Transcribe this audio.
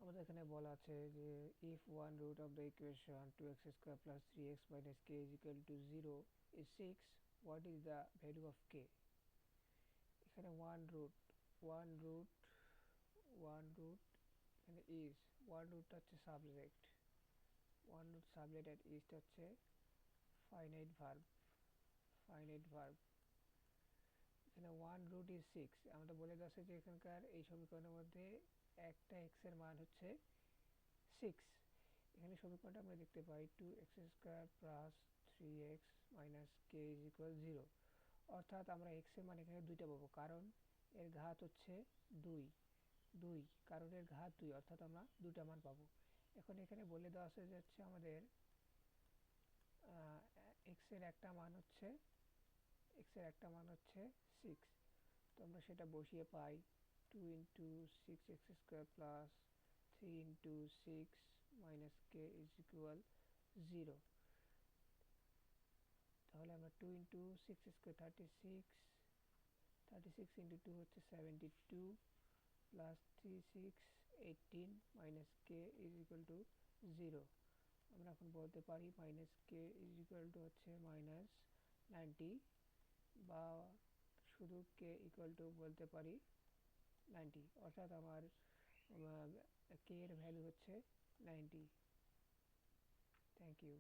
আমাদের এখানে বলা আছে যে if one root of the equation 2x square plus 3x minus k is equal to 0 is 6, what is the value of k? এখানে one root এখানে is one root হচ্ছে subject, one root subject আর is হচ্ছে finite verb. এখানে one root is 6, আমাদের বলে যাচ্ছে যে এখানকার এই সমীকরণের মধ্যে একটা x এর মান হচ্ছে 6। এখানে সমীকরণটা আমরা দেখতে পাই 2x square plus 3x minus k is equal 0, অর্থাৎ আমরা x এর মান এখানে দুইটা পাবো, কারণ এর ঘাত হচ্ছে 2, কারণ এর ঘাত 2, অর্থাৎ আমরা দুইটা মান পাবো। এখন এখানে বলে দেওয়া আছে যে আমাদের x এর একটা মান হচ্ছে 6, তো আমরা সেটা বসিয়ে পাই 2 into 6x square plus 3 into 6 minus k is equal 0। তাহলে আমরা 2 ইন্টু 6 স্কয়ার 36 ইন্টু 2 হচ্ছে 72 plus 3 6 18 minus k is equal to 0। আমরা এখন বলতে পারি minus k is equal to হচ্ছে মাইনাস 90, বা শুধু k ইকুয়াল টু বলতে পারি 90, অর্থাৎ আমার k এর ভ্যালু হচ্ছে 90। Thank you.